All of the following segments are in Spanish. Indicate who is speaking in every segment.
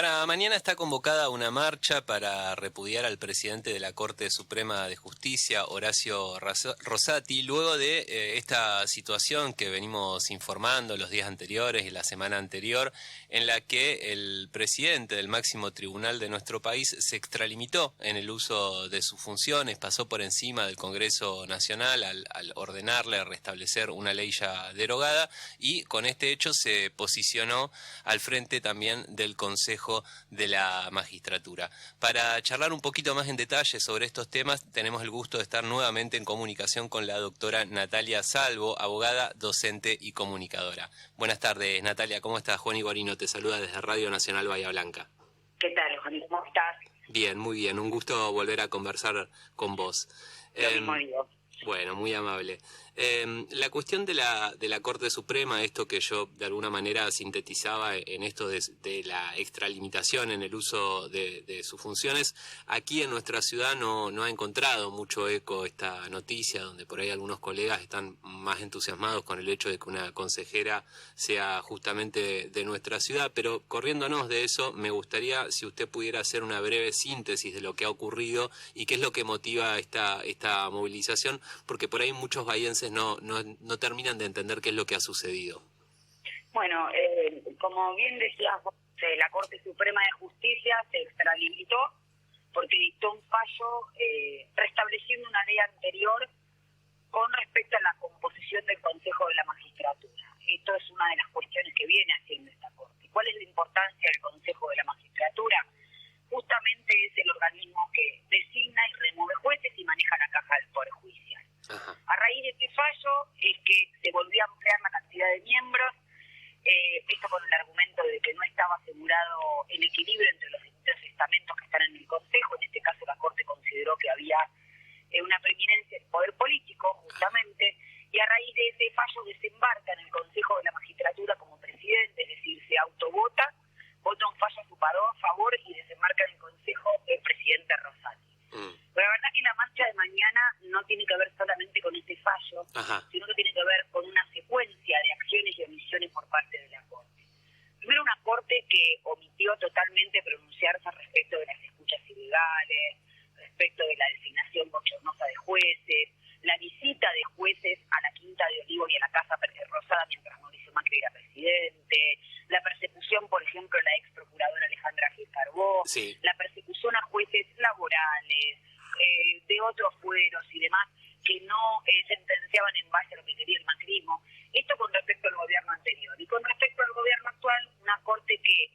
Speaker 1: Para mañana está convocada una marcha para repudiar al presidente de la Corte Suprema de Justicia, Horacio Rosati, luego de esta situación que venimos informando los días anteriores y la semana anterior, en la que el presidente del máximo tribunal de nuestro país se extralimitó en el uso de sus funciones, pasó por encima del Congreso Nacional al ordenarle restablecer una ley ya derogada, y con este hecho se posicionó al frente también del Consejo de la Magistratura. Para charlar un poquito más en detalle sobre estos temas, tenemos el gusto de estar nuevamente en comunicación con la doctora Natalia Salvo, abogada, docente y comunicadora. Buenas tardes, Natalia, ¿cómo estás? Juan Iguarino te saluda desde Radio Nacional Bahía Blanca.
Speaker 2: ¿Qué tal, Juan? ¿Cómo estás?
Speaker 1: Bien, muy bien, un gusto volver a conversar con vos.
Speaker 2: Lo mismo digo.
Speaker 1: Bueno, muy amable. La cuestión de la Corte Suprema, esto que yo de alguna manera sintetizaba en esto de la extralimitación en el uso de sus funciones, aquí en nuestra ciudad no ha encontrado mucho eco esta noticia, donde por ahí algunos colegas están más entusiasmados con el hecho de que una consejera sea justamente de nuestra ciudad, pero corriéndonos de eso, me gustaría si usted pudiera hacer una breve síntesis de lo que ha ocurrido y qué es lo que motiva esta movilización, porque por ahí muchos bahienses no terminan de entender qué es lo que ha sucedido.
Speaker 2: Bueno, como bien decías vos, la Corte Suprema de Justicia se extralimitó porque dictó un fallo restableciendo una ley anterior con respecto a la composición del Consejo de la Magistratura. Esto es una de las cuestiones que viene haciendo esta Corte. ¿Cuál es la importancia del Consejo de la Magistratura? Justamente es el organismo que designa y remueve jueces y maneja la caja del Poder Judicial.
Speaker 1: Ajá.
Speaker 2: A raíz de este fallo es que se volvió a ampliar la cantidad de miembros, esto con el argumento de que no estaba asegurado el equilibrio entre los distintos estamentos que están en el Consejo. En este caso la Corte consideró que había una preeminencia del poder político, justamente, y a raíz de ese fallo desembarca en el Consejo de la Magistratura como presidente, es decir, se autovota, vota un fallo a su favor y desembarca en el Consejo el presidente Rosati. Pero la verdad que la marcha de mañana no tiene que ver solamente con este fallo, sino que tiene que ver con una secuencia de acciones y omisiones por parte de la Corte. Primero, una Corte que omitió totalmente pronunciarse respecto de las escuchas ilegales, respecto de la designación bochornosa de jueces, la visita de jueces a la Quinta de Olivos y a la Casa Rosada mientras Mauricio Macri era presidente, la persecución, por ejemplo, a la ex procuradora Alejandra Gil Carbó,
Speaker 1: sí,
Speaker 2: la persecución a jueces laborales, de otros fueros y demás, que no sentenciaban en base a lo que quería el macrismo. Esto con respecto al gobierno anterior. Y con respecto al gobierno actual, una Corte que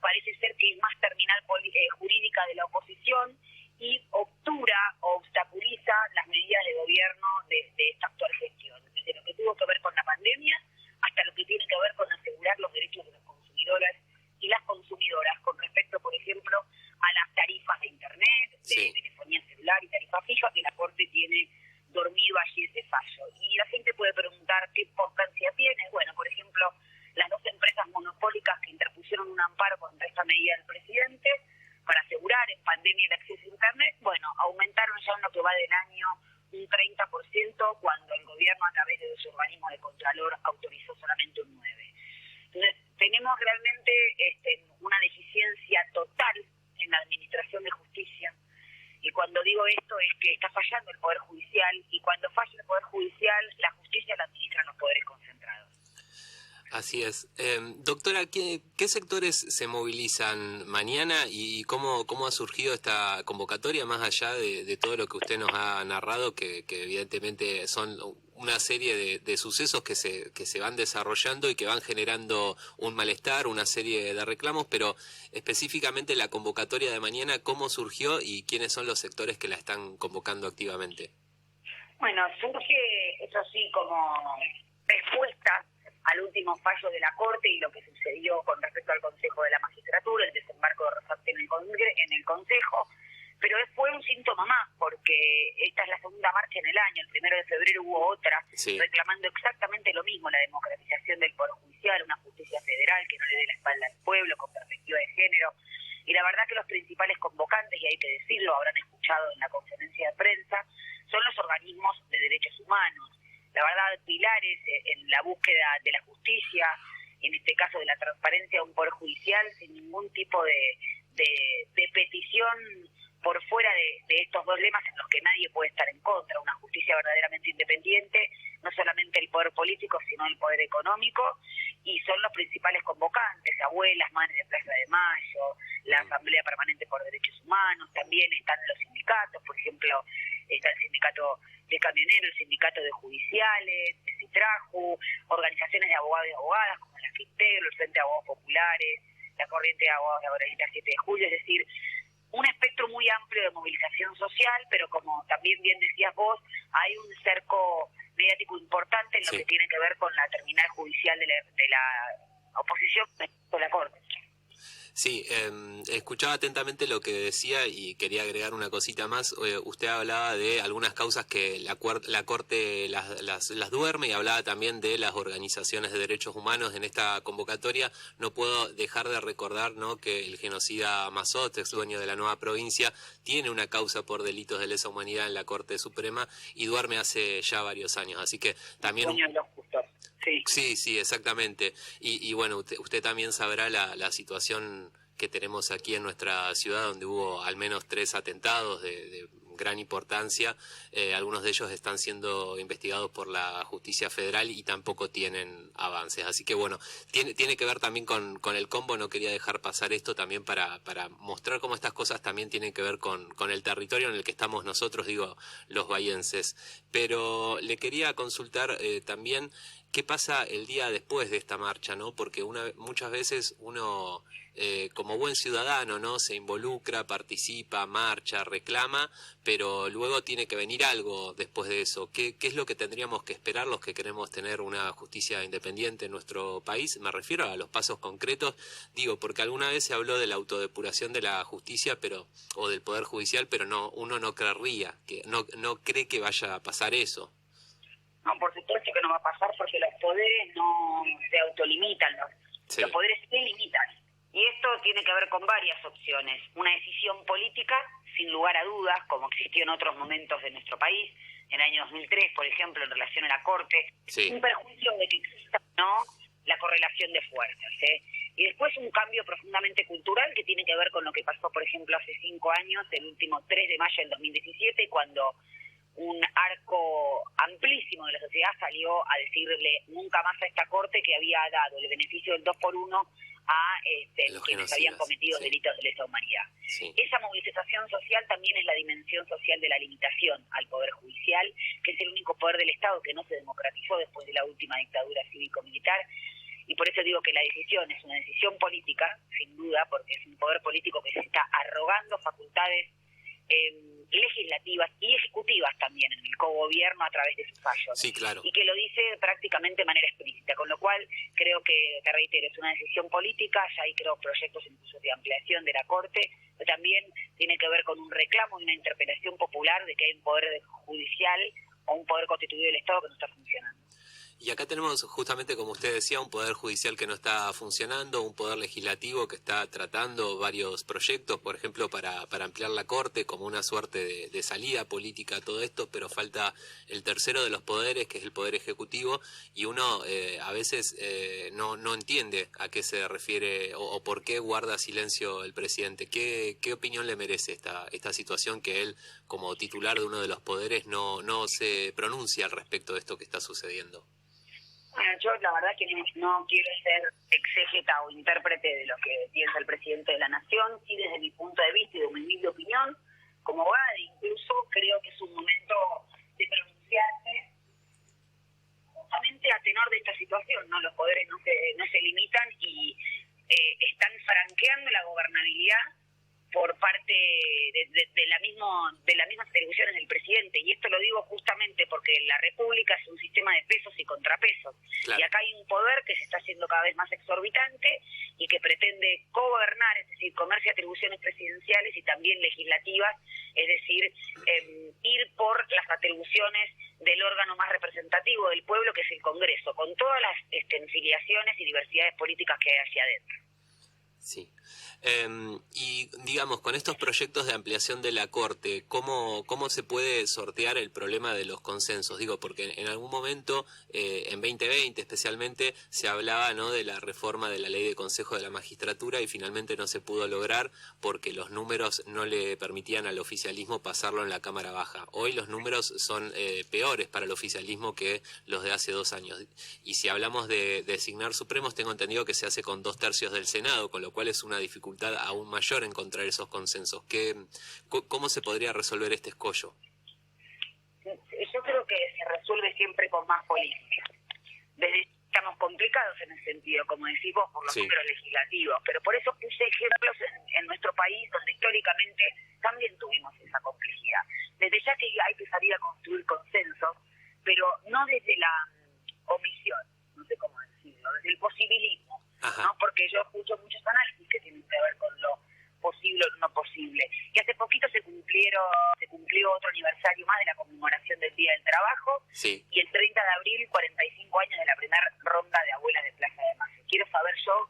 Speaker 2: parece ser que es más terminal jurídica de la oposición y obtura o obstaculiza las medidas de gobierno de esta actual gestión, desde lo que tuvo que ver con la pandemia hasta lo que tiene que ver con asegurar los derechos de los consumidores y las consumidoras con respecto, por ejemplo, a las tarifas de internet, de telefonía celular y tarifa fija, que la Corte tiene dormido allí ese fallo. Y la gente puede preguntar qué importancia tiene. Bueno, por ejemplo, las dos empresas monopólicas que interpusieron un amparo contra esta medida del presidente para asegurar en pandemia el acceso a internet, bueno, aumentaron ya en lo que va del año un 30% cuando el gobierno a través de su organismo de contralor autorizó solamente un 9%. Entonces, tenemos realmente una deficiencia total en la administración de justicia, y cuando digo esto es que está fallando el Poder Judicial, y cuando falla el Poder Judicial, la justicia la administran los poderes concentrados.
Speaker 1: Así es. Doctora, ¿qué sectores se movilizan mañana y cómo ha surgido esta convocatoria, más allá de todo lo que usted nos ha narrado, que evidentemente son una serie de sucesos que se van desarrollando y que van generando un malestar, una serie de reclamos, pero específicamente la convocatoria de mañana, ¿cómo surgió y quiénes son los sectores que la están convocando activamente?
Speaker 2: Bueno, surge, eso sí, como respuesta al último fallo de la Corte y lo que sucedió con respecto al Consejo de la Magistratura, el desembarco de Rosati en el Consejo, pero fue un síntoma más, porque esta es la segunda marcha en el año. El 1 de febrero hubo otra, reclamando exactamente lo mismo, la democratización del Poder Judicial, una justicia federal que no le dé la espalda al pueblo, con perspectiva de género. Y la verdad que los principales convocantes, y hay que decirlo, habrán escuchado en la conferencia de prensa, son los organismos de derechos humanos. La verdad, pilares en la búsqueda de la justicia, en este caso de la transparencia de un poder judicial, sin ningún tipo de petición por fuera de estos dos lemas en los que nadie puede estar en contra, una justicia verdaderamente independiente, no solamente el poder político, sino el poder económico, y son los principales convocantes, abuelas, madres de Plaza de Mayo, la Asamblea Permanente por Derechos Humanos, también están los sindicatos, por ejemplo, está el sindicato de camioneros, el sindicato de judiciales, el CITRAJU, organizaciones de abogados y abogadas como la FINTEGRO, el Frente de Abogados Populares, la Corriente de Abogados Laboralistas 7 de Julio, es decir, un espectro muy amplio de movilización social, pero como también bien decías vos, hay un cerco mediático importante en lo que tiene que ver con la terminal judicial de la oposición con la Corte.
Speaker 1: Sí, escuchaba atentamente lo que decía y quería agregar una cosita más. Usted hablaba de algunas causas que la Corte las duerme y hablaba también de las organizaciones de derechos humanos en esta convocatoria. No puedo dejar de recordar, ¿no?, que el genocida Mazot, ex dueño de la Nueva Provincia, tiene una causa por delitos de lesa humanidad en la Corte Suprema y duerme hace ya varios años. Así que también... Sí, exactamente. Y bueno, usted también sabrá la situación que tenemos aquí en nuestra ciudad, donde hubo al menos 3 atentados de gran importancia. Algunos de ellos están siendo investigados por la justicia federal y tampoco tienen avances. Así que bueno, tiene que ver también con el combo. No quería dejar pasar esto también para mostrar cómo estas cosas también tienen que ver con el territorio en el que estamos nosotros, digo, los bahienses. Pero le quería consultar también qué pasa el día después de esta marcha, ¿no? Porque muchas veces uno, como buen ciudadano, ¿no?, se involucra, participa, marcha, reclama, pero luego tiene que venir algo después de eso. ¿Qué es lo que tendríamos que esperar los que queremos tener una justicia independiente en nuestro país? Me refiero a los pasos concretos, digo, porque alguna vez se habló de la autodepuración de la justicia, o del Poder Judicial, pero uno no creería, no cree que vaya a pasar eso.
Speaker 2: No, por supuesto que no va a pasar porque los poderes no se autolimitan, los poderes se limitan. Y esto tiene que ver con varias opciones. Una decisión política, sin lugar a dudas, como existió en otros momentos de nuestro país, en el año 2003, por ejemplo, en relación a la Corte, un perjuicio de que exista o no la correlación de fuerzas. Y después un cambio profundamente cultural que tiene que ver con lo que pasó, por ejemplo, hace 5 años, el último 3 de mayo del 2017, cuando un arco amplísimo de la sociedad salió a decirle nunca más a esta Corte que había dado el beneficio del 2x1 a quienes habían cometido delitos de lesa humanidad. Esa movilización social también es la dimensión social de la limitación al Poder Judicial, que es el único poder del Estado que no se democratizó después de la última dictadura cívico-militar, y por eso digo que la decisión es una decisión política, sin duda, porque es un poder político que se está arrogando facultades legislativas y ejecutivas también en el cogobierno a través de sus fallos.
Speaker 1: Sí, claro.
Speaker 2: Y que lo dice prácticamente de manera explícita, con lo cual creo que, te reitero, es una decisión política, ya hay creo proyectos incluso de ampliación de la Corte, pero también tiene que ver con un reclamo y una interpelación popular de que hay un poder judicial o un poder constituido del Estado que no está funcionando.
Speaker 1: Y acá tenemos justamente, como usted decía, un poder judicial que no está funcionando, un poder legislativo que está tratando varios proyectos, por ejemplo, para ampliar la Corte como una suerte de salida política a todo esto, pero falta el tercero de los poderes, que es el Poder Ejecutivo, y uno a veces no entiende a qué se refiere o por qué guarda silencio el presidente. ¿Qué opinión le merece esta situación que él, como titular de uno de los poderes, no se pronuncia al respecto de esto que está sucediendo?
Speaker 2: Bueno, yo la verdad que no quiero ser exégeta o intérprete de lo que piensa el presidente de la Nación. Sí, desde mi punto de vista y de mi humilde opinión, como abogada, incluso creo que es un momento de pronunciarse justamente a tenor de esta situación, ¿no? Los poderes no se limitan y están franqueando la gobernabilidad por parte de las mismas atribuciones del presidente, y esto lo digo justamente porque la República es un sistema de pesos y contrapesos, y acá hay un poder que se está haciendo cada vez más exorbitante y que pretende gobernar, es decir, comerse atribuciones presidenciales y también legislativas, es decir, ir por las atribuciones del órgano más representativo del pueblo, que es el Congreso, con todas las filiaciones y diversidades políticas que hay hacia adentro.
Speaker 1: Sí. Y digamos, con estos proyectos de ampliación de la Corte, ¿cómo se puede sortear el problema de los consensos? Digo, porque en algún momento, en 2020 especialmente, se hablaba, ¿no?, de la reforma de la Ley de Consejo de la Magistratura y finalmente no se pudo lograr porque los números no le permitían al oficialismo pasarlo en la Cámara Baja. Hoy los números son peores para el oficialismo que los de hace 2 años. Y si hablamos de designar supremos, tengo entendido que se hace con 2/3 del Senado, con lo cual es una dificultad aún mayor encontrar esos consensos. ¿Cómo se podría resolver este escollo?
Speaker 2: Yo creo que se resuelve siempre con más política. Estamos complicados en ese sentido, como decís vos, por los números legislativos, pero por eso puse ejemplos en nuestro país donde históricamente también tuvimos esa complejidad. Desde ya que hay que salir a construir consensos, pero no desde la omisión, no sé cómo decirlo, desde el posibilismo, ¿no? Porque yo escucho muchos análisis que tienen que ver con lo posible o no posible. Y hace poquito se cumplió otro aniversario más de la conmemoración del Día del Trabajo, y el 30 de abril, 45 años de la primera ronda de abuelas de Plaza de Mayo. Quiero saber yo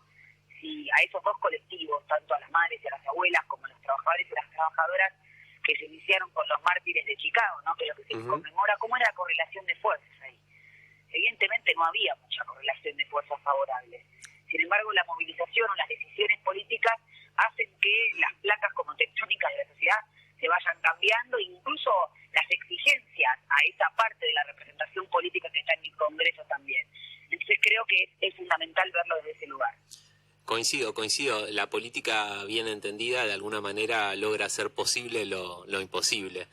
Speaker 2: si a esos dos colectivos, tanto a las madres y a las abuelas como a los trabajadores y las trabajadoras que se iniciaron con los mártires de Chicago, ¿no?, que es lo que se conmemora, ¿cómo era la correlación de fuerzas ahí? Evidentemente no había mucha correlación de fuerzas favorables. Sin embargo, la movilización o las decisiones políticas hacen que las placas como tectónicas de la sociedad se vayan cambiando, incluso las exigencias a esa parte de la representación política que está en el Congreso también. Entonces creo que es fundamental verlo desde ese lugar.
Speaker 1: Coincido. La política bien entendida de alguna manera logra hacer posible lo imposible.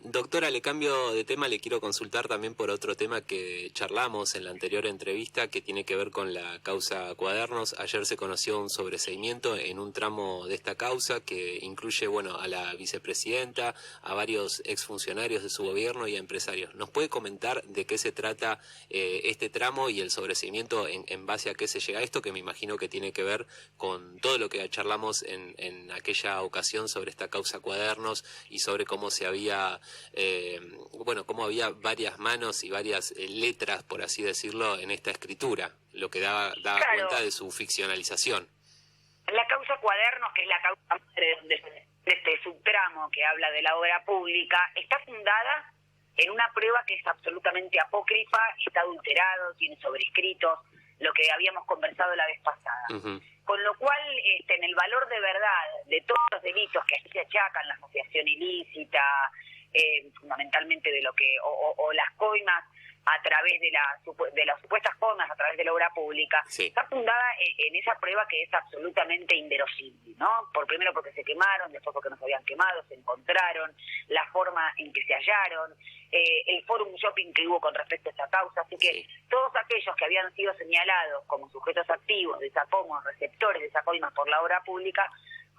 Speaker 1: Doctora, le cambio de tema, le quiero consultar también por otro tema que charlamos en la anterior entrevista que tiene que ver con la causa Cuadernos. Ayer se conoció un sobreseimiento en un tramo de esta causa que incluye, a la vicepresidenta, a varios exfuncionarios de su gobierno y a empresarios. ¿Nos puede comentar de qué se trata este tramo y el sobreseimiento en base a qué se llega a esto, que me imagino que tiene que ver con todo lo que charlamos en aquella ocasión sobre esta causa Cuadernos y sobre cómo se había cómo había varias manos y varias letras, por así decirlo, en esta escritura, lo que daba cuenta de su ficcionalización?
Speaker 2: La causa Cuadernos, que es la causa madre donde este subtramo que habla de la obra pública, está fundada en una prueba que es absolutamente apócrifa, está adulterado, tiene sobrescritos, lo que habíamos conversado la vez pasada. Con lo cual, en el valor de verdad de todos los delitos que aquí se achacan, la asociación ilícita, fundamentalmente de lo que, o las coimas a través de las supuestas coimas a través de la obra pública, está fundada en esa prueba que es absolutamente inverosímil, ¿no? Primero porque se quemaron, después porque no se habían quemado, se encontraron, la forma en que se hallaron, el forum shopping que hubo con respecto a esta causa, así que todos aquellos que habían sido señalados como sujetos activos de esa coima, receptores de esa coima por la obra pública,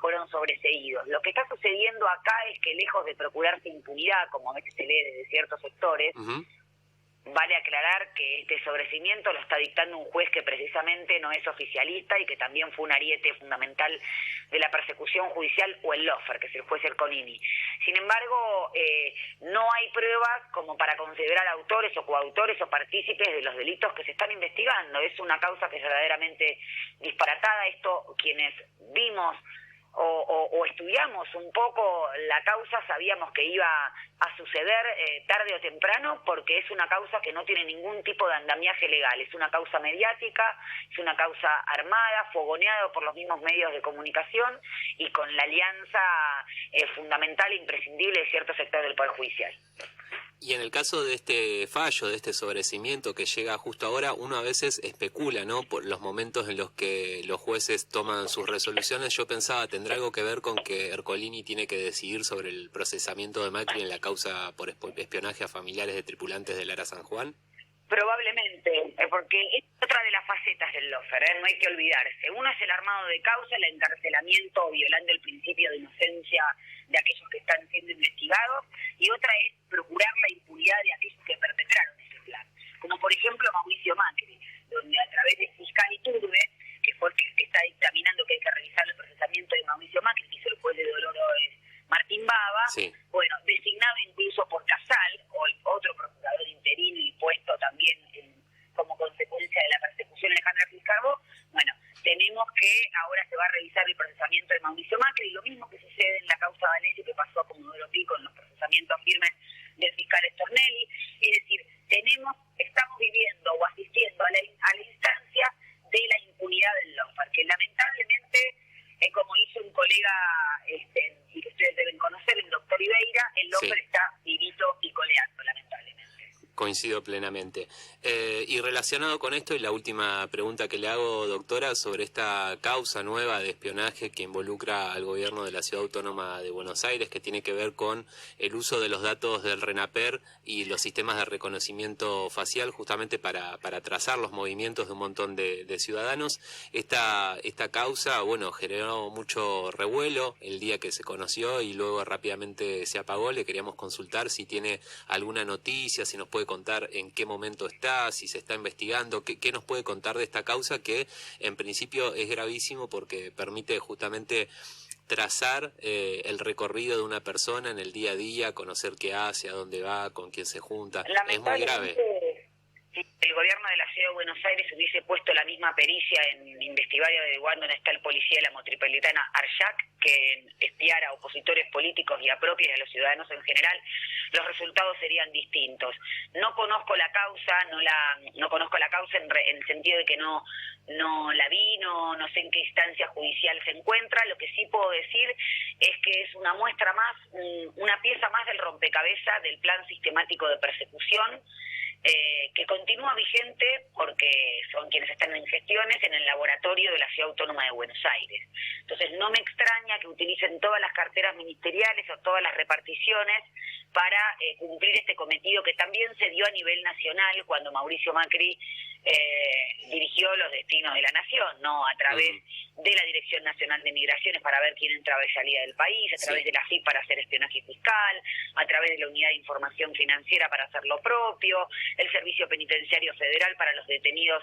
Speaker 2: fueron sobreseídos. Lo que está sucediendo acá es que lejos de procurarse impunidad, como a veces se lee desde ciertos sectores, vale aclarar que este sobreseimiento lo está dictando un juez que precisamente no es oficialista y que también fue un ariete fundamental de la persecución judicial, o el lawfare, que es el juez Ercolini. Sin embargo, no hay pruebas como para considerar autores o coautores o partícipes de los delitos que se están investigando. Es una causa que es verdaderamente disparatada. Esto, quienes vimos o estudiamos un poco la causa, sabíamos que iba a suceder tarde o temprano, porque es una causa que no tiene ningún tipo de andamiaje legal, es una causa mediática, es una causa armada, fogoneada por los mismos medios de comunicación y con la alianza fundamental e imprescindible de ciertos sectores del Poder Judicial.
Speaker 1: Y en el caso de este fallo, de este sobreseimiento que llega justo ahora, uno a veces especula, ¿no?, por los momentos en los que los jueces toman sus resoluciones. Yo pensaba, ¿tendrá algo que ver con que Ercolini tiene que decidir sobre el procesamiento de Macri en la causa por espionaje a familiares de tripulantes del ARA San Juan?
Speaker 2: Probablemente, porque es otra de las facetas del lawfare, no hay que olvidarse. Uno es el armado de causa, el encarcelamiento violando el principio de inocencia de aquellos que están siendo investigados, y otra es procurar la impunidad de aquellos que perpetraron ese plan. Como por ejemplo Mauricio Macri, donde a través del fiscal Iturbe, que fue el que está dictaminando que hay que revisar el procesamiento de Mauricio Macri, que hizo el juez de Dolores Martín Baba, designado incluso por Casal, o el otro procurador interino y puesto también como consecuencia de la persecución de Alejandra Fiscalvo, tenemos que ahora se va agilizar el procesamiento de Mauricio Macri, y lo mismo que sucede en la causa D'Alessio, que pasó a Comodoro Pi con los procesamientos firmes del fiscal Stornelli. Es decir, estamos viviendo o asistiendo a la instancia de la impunidad del lawfare, que lamentablemente, como hizo un colega, y que ustedes deben conocer, el doctor Ibeira, el lawfare está vivito y coleando, lamentablemente.
Speaker 1: Coincido plenamente. Y relacionado con esto, y la última pregunta que le hago, doctora, sobre esta causa nueva de espionaje que involucra al gobierno de la Ciudad Autónoma de Buenos Aires, que tiene que ver con el uso de los datos del RENAPER y los sistemas de reconocimiento facial, justamente para trazar los movimientos de un montón de ciudadanos. Esta causa, bueno, generó mucho revuelo el día que se conoció y luego rápidamente se apagó. Le queríamos consultar si tiene alguna noticia, si nos puede contar en qué momento está, si se está investigando, qué nos puede contar de esta causa que en principio es gravísimo porque permite justamente trazar el recorrido de una persona en el día a día, conocer qué hace, a dónde va, con quién se junta. Es muy grave.
Speaker 2: Si el gobierno de la Ciudad de Buenos Aires hubiese puesto la misma pericia en investigar y averiguar dónde está el policía de la metropolitana Arshak, que en espiar a opositores políticos y a propios y a los ciudadanos en general, los resultados serían distintos. No conozco la causa, no conozco la causa en el sentido de que no la vi, no sé en qué instancia judicial se encuentra. Lo que sí puedo decir es que es una muestra más, una pieza más del rompecabezas del plan sistemático de persecución, que continúa vigente porque son quienes están en gestiones en el laboratorio de la Ciudad Autónoma de Buenos Aires. Entonces no me extraña que utilicen todas las carteras ministeriales o todas las reparticiones para cumplir este cometido que también se dio a nivel nacional cuando Mauricio Macri dirigió los destinos de la nación, ¿no? A través de la Dirección Nacional de Migraciones para ver quién entraba y salía del país, a través de la FIP para hacer espionaje fiscal, a través de la Unidad de Información Financiera para hacer lo propio, el Servicio Penitenciario Federal para los detenidos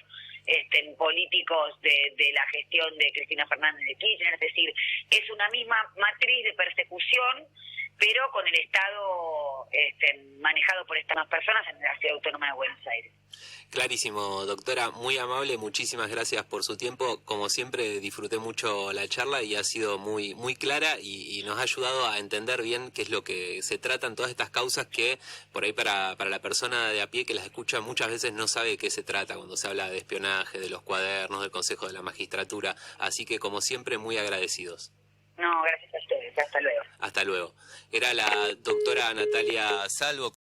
Speaker 2: políticos de la gestión de Cristina Fernández de Kirchner. Es decir, es una misma matriz de persecución, pero con el Estado manejado por estas personas en la Ciudad Autónoma de Buenos Aires.
Speaker 1: Clarísimo, doctora, muy amable, muchísimas gracias por su tiempo. Como siempre, disfruté mucho la charla y ha sido muy clara y nos ha ayudado a entender bien qué es lo que se tratan todas estas causas que por ahí para la persona de a pie que las escucha muchas veces no sabe de qué se trata cuando se habla de espionaje, de los cuadernos, del Consejo de la Magistratura. Así que, como siempre, muy agradecidos.
Speaker 2: No, gracias a ustedes. Hasta luego.
Speaker 1: Hasta luego. Era la doctora Natalia Salvo.